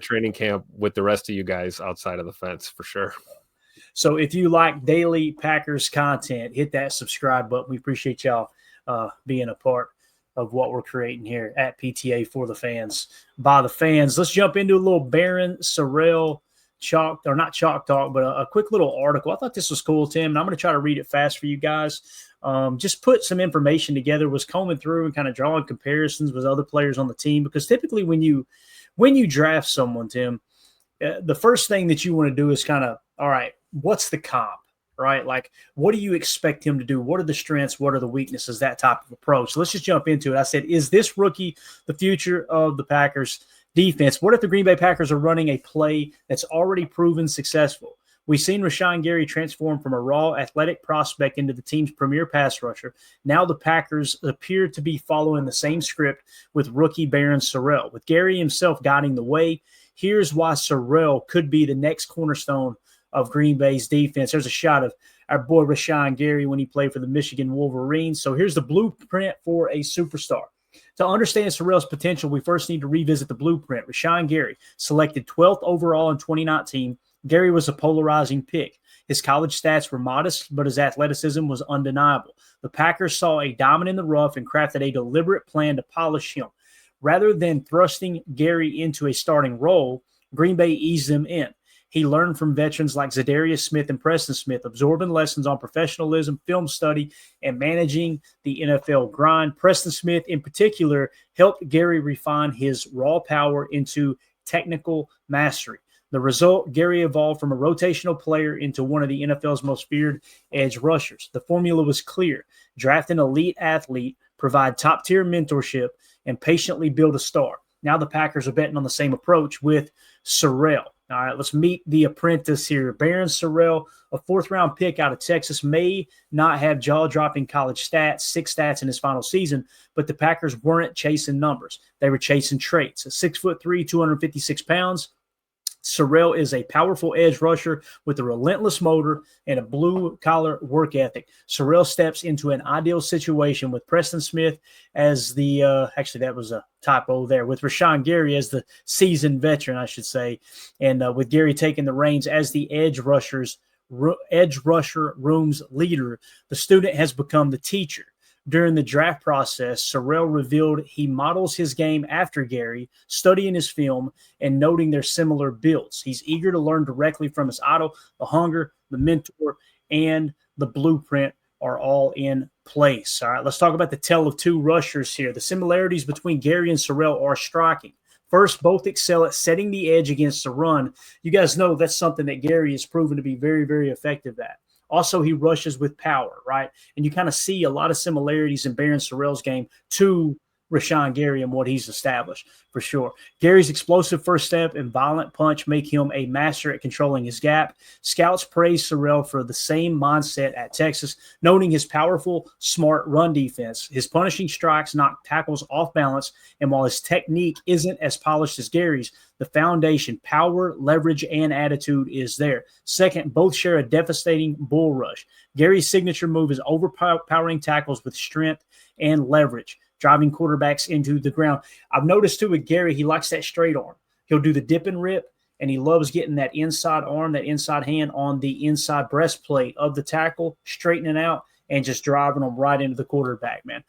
training camp with the rest of you guys outside of the fence for sure. So if you like daily Packers content, hit that subscribe button. We appreciate y'all being a part of what we're creating here at PTA for the fans, by the fans. Let's jump into a little Barryn Sorrell chalk, or not chalk talk, but a quick little article. I thought this was cool, Tim, and I'm going to try to read it fast for you guys. Just put some information together, was combing through and kind of drawing comparisons with other players on the team, because typically when you draft someone, Tim, the first thing that you want to do is kind of, all right, what's the comp, right? Like, what do you expect him to do? What are the strengths? What are the weaknesses? That type of approach. So let's just jump into it. I said, is this rookie the future of the Packers defense? What if the Green Bay Packers are running a play that's already proven successful? We've seen Rashawn Gary transform from a raw athletic prospect into the team's premier pass rusher. Now the Packers appear to be following the same script with rookie Barryn Sorrell. With Gary himself guiding the way, here's why Sorrell could be the next cornerstone of Green Bay's defense. There's a shot of our boy Rashawn Gary when he played for the Michigan Wolverines. So here's the blueprint for a superstar. To understand Sorrell's potential, we first need to revisit the blueprint. Rashawn Gary, selected 12th overall in 2019. Gary was a polarizing pick. His college stats were modest, but his athleticism was undeniable. The Packers saw a diamond in the rough and crafted a deliberate plan to polish him. Rather than thrusting Gary into a starting role, Green Bay eased him in. He learned from veterans like Zadarius Smith and Preston Smith, absorbing lessons on professionalism, film study, and managing the NFL grind. Preston Smith, in particular, helped Gary refine his raw power into technical mastery. The result, Gary evolved from a rotational player into one of the NFL's most feared edge rushers. The formula was clear. Draft an elite athlete, provide top-tier mentorship, and patiently build a star. Now the Packers are betting on the same approach with Sorrell. All right, let's meet the apprentice here. Barryn Sorrell, a fourth-round pick out of Texas, may not have jaw-dropping college stats, 6 stats in his final season, but the Packers weren't chasing numbers. They were chasing traits. 6'3", 256 pounds. Sorrell is a powerful edge rusher with a relentless motor and a blue-collar work ethic. Sorrell steps into an ideal situation with Preston Smith as the actually, that was a typo there, with Rashawn Gary as the seasoned veteran, I should say, and with Gary taking the reins as the edge rusher room's leader. The student has become the teacher. During the draft process, Sorrell revealed he models his game after Gary, studying his film and noting their similar builds. He's eager to learn directly from his idol. The hunger, the mentor, and the blueprint are all in place. All right, let's talk about the tale of two rushers here. The similarities between Gary and Sorrell are striking. First, both excel at setting the edge against the run. You guys know that's something that Gary has proven to be very, very effective at. Also, he rushes with power, right? And you kind of see a lot of similarities in Barryn Sorrell's game to Rashawn Gary and what he's established, for sure. Gary's explosive first step and violent punch make him a master at controlling his gap. Scouts praise Sorrell for the same mindset at Texas, noting his powerful, smart run defense. His punishing strikes knock tackles off balance, and while his technique isn't as polished as Gary's, the foundation, power, leverage, and attitude is there. Second, both share a devastating bull rush. Gary's signature move is overpowering tackles with strength and leverage, driving quarterbacks into the ground. I've noticed, too, with Gary, he likes that straight arm. He'll do the dip and rip, and he loves getting that inside arm, that inside hand on the inside breastplate of the tackle, straightening out, and just driving them right into the quarterback, man.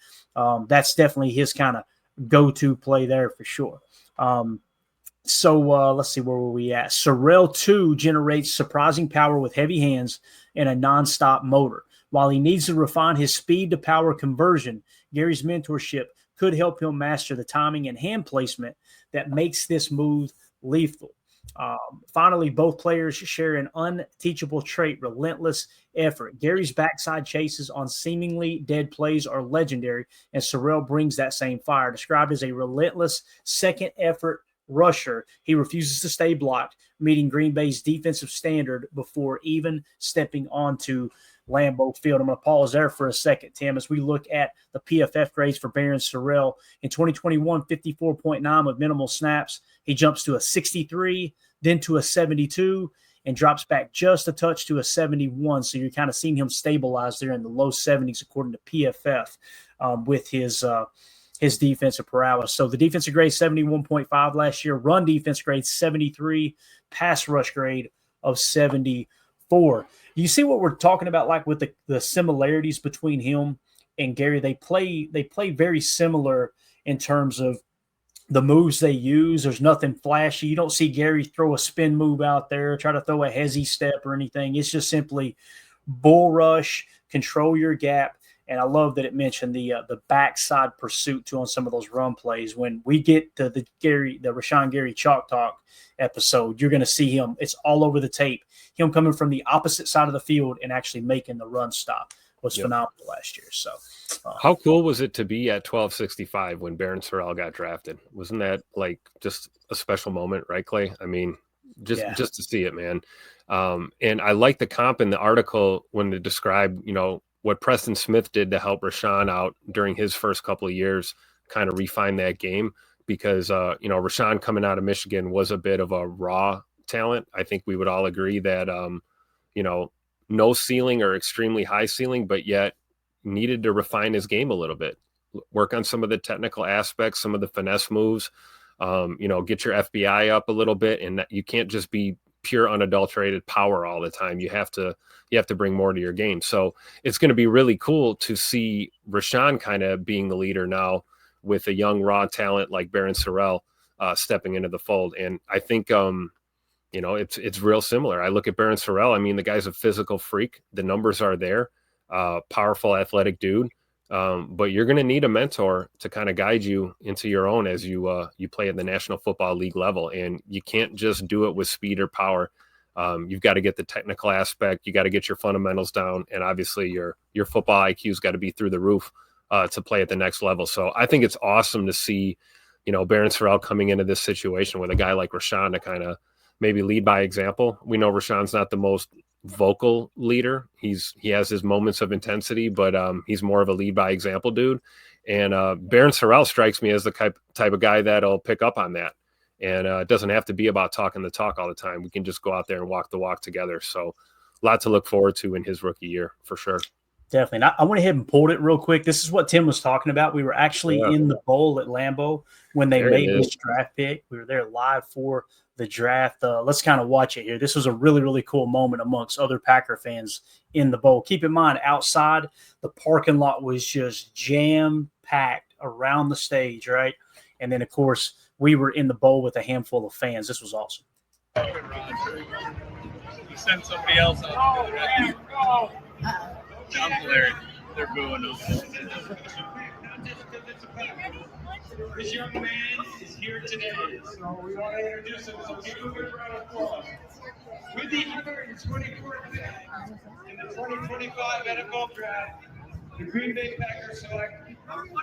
That's definitely his kind of go-to play there for sure. So let's see, where were we at? Sorrell, too, generates surprising power with heavy hands and a nonstop motor. While he needs to refine his speed-to-power conversion, Gary's mentorship could help him master the timing and hand placement that makes this move lethal. Finally, both players share an unteachable trait, relentless effort. Gary's backside chases on seemingly dead plays are legendary, and Sorrell brings that same fire. Described as a relentless second-effort rusher, he refuses to stay blocked, meeting Green Bay's defensive standard before even stepping onto Lambeau Field. I'm going to pause there for a second, Tim, as we look at the PFF grades for Barryn Sorrell. In 2021, 54.9 with minimal snaps. He jumps to a 63, then to a 72, and drops back just a touch to a 71. So you're kind of seeing him stabilize there in the low 70s, according to PFF, with his his defensive prowess. So the defensive grade 71.5 last year, run defense grade 73, pass rush grade of 74. You see what we're talking about, like with the similarities between him and Gary. They play very similar in terms of the moves they use. There's nothing flashy. You don't see Gary throw a spin move out there, try to throw a hezzy step or anything. It's just simply bull rush, control your gap. And I love that it mentioned the backside pursuit too on some of those run plays. When we get to the Rashawn Gary Chalk Talk episode, you're going to see him. It's all over the tape. Him coming from the opposite side of the field and actually making the run stop was phenomenal last year. So, how cool was it to be at 1265 when Barryn Sorrell got drafted? Wasn't that like just a special moment, right, Clay? I mean, just to see it, man. And I like the comp in the article when they describe, what Preston Smith did to help Rashawn out during his first couple of years, kind of refine that game, because, Rashawn coming out of Michigan was a bit of a raw talent. I think we would all agree that, no ceiling or extremely high ceiling, but yet needed to refine his game a little bit, work on some of the technical aspects, some of the finesse moves, get your FBI up a little bit. And you can't just be pure unadulterated power all the time. You have to bring more to your game. So it's going to be really cool to see Rashawn kind of being the leader now with a young raw talent like Barryn Sorrell stepping into the fold. And I think, it's real similar. I look at Barryn Sorrell. I mean, the guy's a physical freak. The numbers are there, powerful, athletic dude. But you're going to need a mentor to kind of guide you into your own as you play at the National Football League level. And you can't just do it with speed or power. You've got to get the technical aspect. You got to get your fundamentals down. And obviously your football IQ's got to be through the roof to play at the next level. So I think it's awesome to see, Barryn Sorrell coming into this situation with a guy like Rashawn to kind of maybe lead by example. We know Rashawn's not the most vocal leader. He has his moments of intensity, but he's more of a lead by example dude. And Barryn Sorrell strikes me as the type of guy that'll pick up on that. And it doesn't have to be about talking the talk all the time. We can just go out there and walk the walk together. So a lot to look forward to in his rookie year for sure. Definitely. And I went ahead and pulled it real quick. This is what Tim was talking about. We were actually in the bowl at Lambeau when they made this draft pick. We were there live for the draft. Let's kind of watch it here. This was a really, really cool moment amongst other Packer fans in the bowl. Keep in mind, outside, the parking lot was just jam-packed around the stage, right? And then, of course, we were in the bowl with a handful of fans. This was awesome. You send somebody else out to do that. I'm hilarious. They're booing us. This young man is here today, so we want to introduce him. So give him a big round of applause. With the 124th pick in the 2025 NFL Draft, the Green Bay Packers select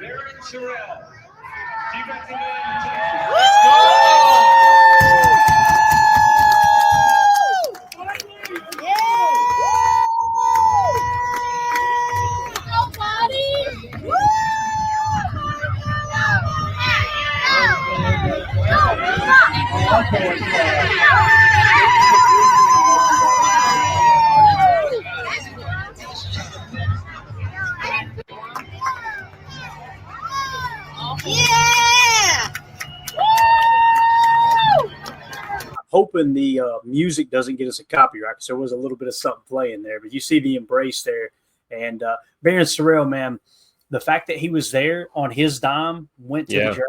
Barryn Sorrell, defensive end, Texas. Let's go! Hoping the music doesn't get us a copyright, because there was a little bit of something playing there. But you see the embrace there. And Barryn Sorrell, man, the fact that he was there on his dime, went to the draft,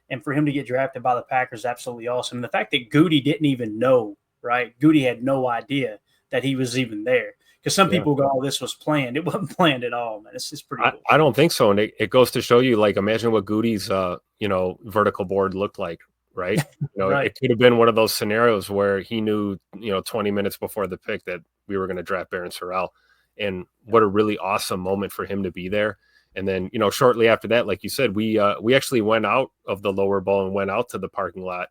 and for him to get drafted by the Packers, absolutely awesome. And the fact that Goody didn't even know, right? Goody had no idea that he was even there. Because some people go, oh, this was planned. It wasn't planned at all, man. It's pretty cool. I don't think so. And it goes to show you, like, imagine what Goody's, vertical board looked like, right? Right. It could have been one of those scenarios where he knew, 20 minutes before the pick that we were going to draft Barryn Sorrell. And what a really awesome moment for him to be there. And then, shortly after that, like you said, we actually went out of the lower bowl and went out to the parking lot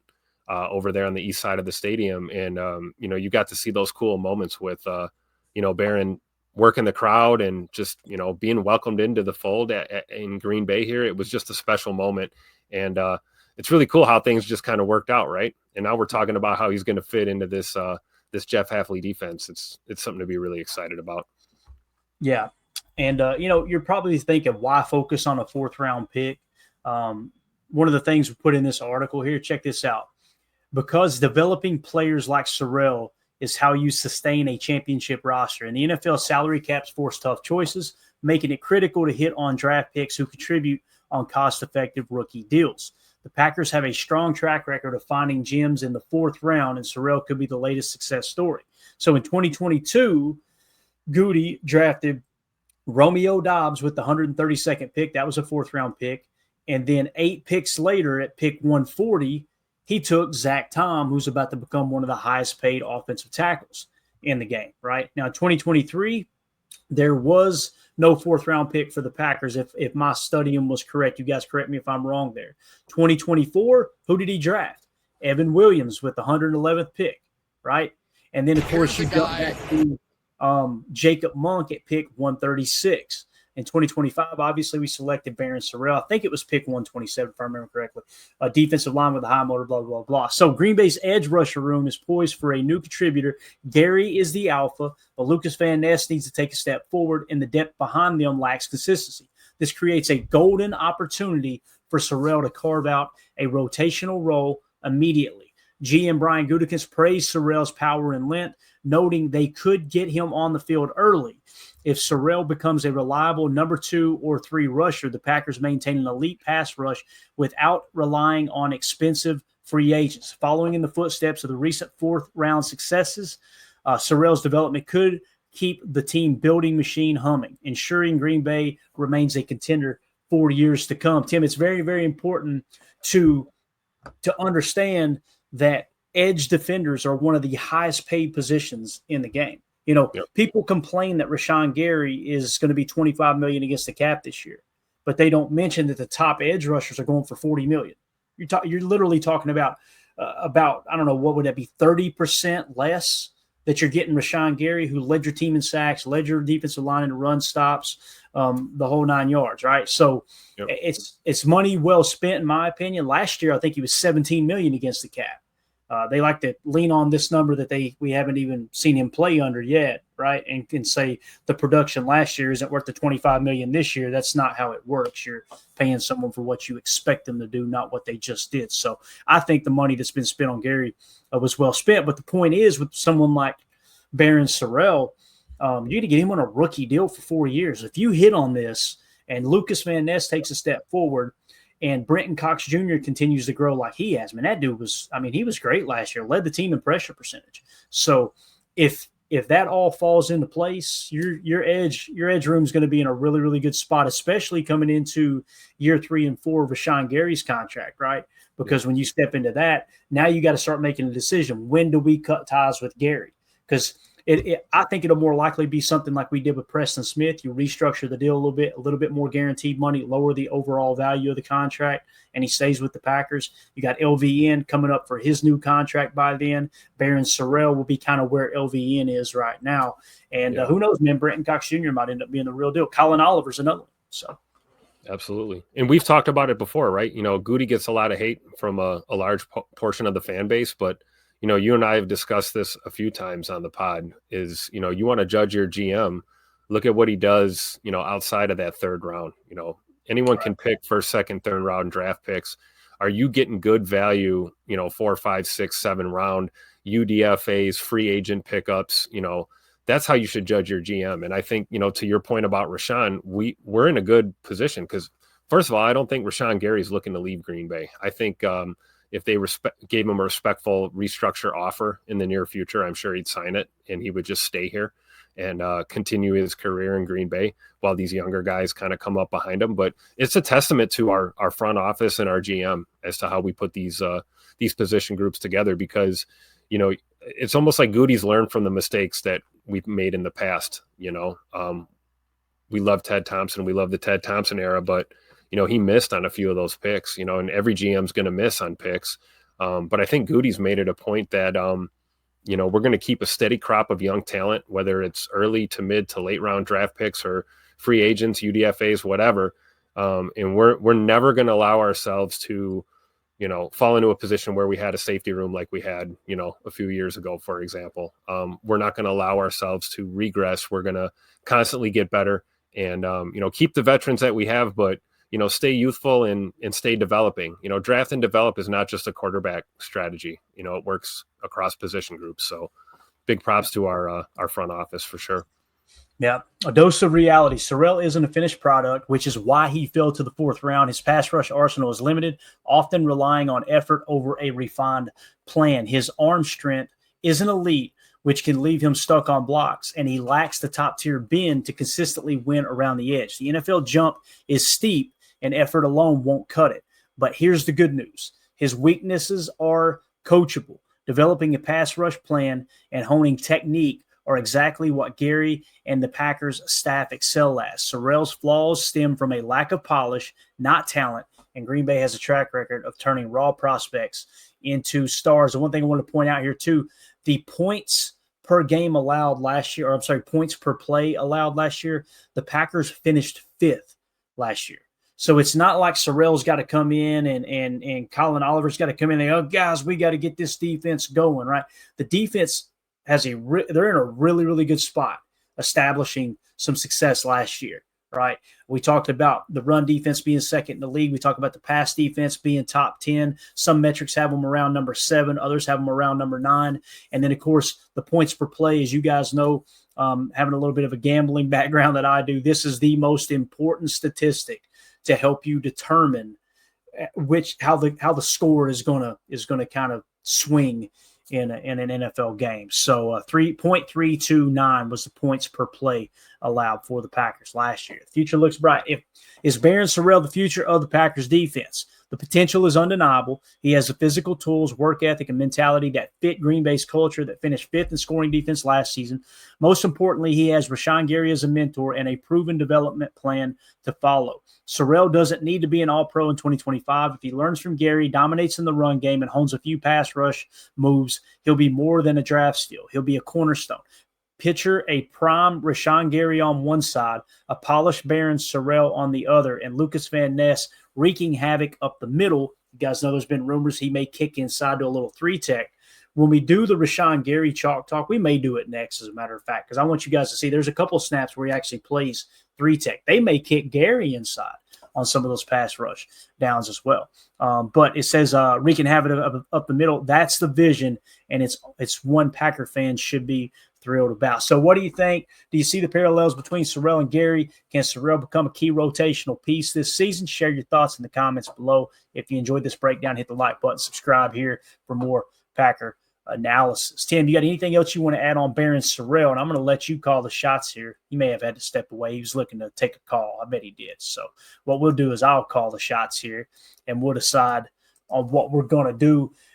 over there on the east side of the stadium. And, you got to see those cool moments with, Barryn working the crowd and just, being welcomed into the fold in Green Bay here. It was just a special moment. And it's really cool how things just kind of worked out, right? And now we're talking about how he's going to fit into this Jeff Hafley defense. It's something to be really excited about. Yeah. And, you're probably thinking, why focus on a fourth-round pick? One of the things we put in this article here, check this out. Because developing players like Sorrell is how you sustain a championship roster. And the NFL salary caps force tough choices, making it critical to hit on draft picks who contribute on cost-effective rookie deals. The Packers have a strong track record of finding gems in the fourth round, and Sorrell could be the latest success story. So in 2022, Goody drafted Romeo Doubs with the 132nd pick. That was a fourth-round pick. And then 8 picks later at pick 140, he took Zach Tom, who's about to become one of the highest-paid offensive tackles in the game, right? Now, in 2023, there was no fourth-round pick for the Packers. If my studying was correct, you guys correct me if I'm wrong there. 2024, who did he draft? Evan Williams with the 111th pick, right? And then, of course, you go back to Jacob Monk at pick 136. In 2025, obviously, we selected Barryn Sorrell. I think it was pick 127, if I remember correctly. A defensive line with a high motor, blah, blah, blah. So Green Bay's edge rusher room is poised for a new contributor. Gary is the alpha, but Lucas Van Ness needs to take a step forward, and the depth behind them lacks consistency. This creates a golden opportunity for Sorrell to carve out a rotational role immediately. GM Brian Gutekunst praised Sorrell's power and length, noting they could get him on the field early. If Sorrell becomes a reliable number 2 or 3 rusher, the Packers maintain an elite pass rush without relying on expensive free agents. Following in the footsteps of the recent fourth-round successes, Sorrell's development could keep the team building machine humming, ensuring Green Bay remains a contender for years to come. Tim, it's very, very important to understand that edge defenders are one of the highest paid positions in the game. You know, People complain that Rashawn Gary is going to be $25 million against the cap this year, but they don't mention that the top edge rushers are going for $40 million. You're literally talking about I don't know, what would that be, 30% less that you're getting Rashawn Gary, who led your team in sacks, led your defensive line in run stops, the whole 9 yards, right? So it's money well spent, in my opinion. Last year, I think he was $17 million against the cap. They like to lean on this number that we haven't even seen him play under yet, right? And can say the production last year isn't worth the $25 million this year. That's not how it works. You're paying someone for what you expect them to do, not what they just did. So I think the money that's been spent on Gary was well spent. But the point is, with someone like Barryn Sorrell, you're going to get him on a rookie deal for 4 years. If you hit on this and Lucas Van Ness takes a step forward, and Brenton Cox Jr. continues to grow like he has, man, that dude he was great last year, led the team in pressure percentage. So if that all falls into place, your edge room is going to be in a really, really good spot, especially coming into year 3 and 4 of Rashawn Gary's contract, right? Because when you step into that, now you got to start making a decision. When do we cut ties with Gary? Because I think it'll more likely be something like we did with Preston Smith. You restructure the deal a little bit more guaranteed money, lower the overall value of the contract, and he stays with the Packers. You got LVN coming up for his new contract by then. Barryn Sorrell will be kind of where LVN is right now. And who knows, man, Brenton Cox Jr. might end up being the real deal. Colin Oliver's another one. So. Absolutely. And we've talked about it before, right? You know, Goody gets a lot of hate from a large portion of the fan base, but you know, you and I have discussed this a few times on the pod is, you know, you want to judge your GM, look at what he does, you know, outside of that third round. You know, anyone can pick first, second, third round draft picks. Are you getting good value, you know, 4, 5, 6, 7 round UDFAs, free agent pickups? You know, that's how you should judge your GM. And I think, you know, to your point about Rashawn, we're in a good position because, first of all, I don't think Rashawn Gary's looking to leave Green Bay. I think, if they gave him a respectful restructure offer in the near future, I'm sure he'd sign it and he would just stay here and continue his career in Green Bay while these younger guys kind of come up behind him. But it's a testament to our front office and our GM as to how we put these position groups together, because, you know, it's almost like Goody's learned from the mistakes that we've made in the past. You know, we love Ted Thompson. We love the Ted Thompson era, but you know, he missed on a few of those picks, you know, and every GM's going to miss on picks. But I think Goody's made it a point that, you know, we're going to keep a steady crop of young talent, whether it's early to mid to late round draft picks or free agents, UDFAs, whatever. And we're never going to allow ourselves to, you know, fall into a position where we had a safety room like we had, you know, a few years ago, for example. We're not going to allow ourselves to regress. We're going to constantly get better and, you know, keep the veterans that we have, but stay youthful and stay developing. Draft and develop is not just a quarterback strategy. It works across position groups. So big props to our front office for sure. Yeah, a dose of reality. Sorrell isn't a finished product, which is why he fell to the 4th round. His pass rush arsenal is limited, often relying on effort over a refined plan. His arm strength isn't elite, which can leave him stuck on blocks, and he lacks the top-tier bend to consistently win around the edge. The NFL jump is steep, and effort alone won't cut it. But here's the good news. His weaknesses are coachable. Developing a pass rush plan and honing technique are exactly what Gary and the Packers staff excel at. Sorrell's flaws stem from a lack of polish, not talent, and Green Bay has a track record of turning raw prospects into stars. And one thing I want to point out here too, the points per game allowed last year, points per play allowed last year, the Packers finished 5th last year. So it's not like Sorrell's got to come in and Colin Oliver's got to come in and, oh, guys, we got to get this defense going, right? The defense they're in a really, really good spot establishing some success last year, right? We talked about the run defense being second in the league. We talked about the pass defense being top 10. Some metrics have them around number 7. Others have them around number 9. And then, of course, the points per play, as you guys know, having a little bit of a gambling background that I do, this is the most important statistic to help you determine how the score is gonna kind of swing in an NFL game. So 3.329 was the points per play allowed for the Packers last year. The future looks bright. Is Barryn Sorrell the future of the Packers defense? The potential is undeniable. He has the physical tools, work ethic, and mentality that fit Green Bay's culture, that finished 5th in scoring defense last season. Most importantly, he has Rashawn Gary as a mentor and a proven development plan to follow. Sorrell doesn't need to be an all-pro in 2025. If he learns from Gary, dominates in the run game, and hones a few pass rush moves, he'll be more than a draft steal. He'll be a cornerstone. Picture a prime Rashawn Gary on one side, a polished Barryn Sorrell on the other, and Lucas Van Ness wreaking havoc up the middle. You guys know there's been rumors he may kick inside to a little 3-tech. When we do the Rashawn Gary chalk talk, we may do it next, as a matter of fact, because I want you guys to see there's a couple of snaps where he actually plays 3-tech. They may kick Gary inside on some of those pass rush downs as well. But it says wreaking havoc up the middle. That's the vision, and it's one Packer fans should be thrilled about. So what do you think? Do you see the parallels between Sorrell and Gary? Can Sorrell become a key rotational piece this season? Share your thoughts in the comments below. If you enjoyed this breakdown, hit the like button, subscribe here for more Packer analysis. Tim, you got anything else you want to add on Barryn Sorrell? And I'm going to let you call the shots here. He may have had to step away. He was looking to take a call. I bet he did. So what we'll do is I'll call the shots here, and we'll decide on what we're going to do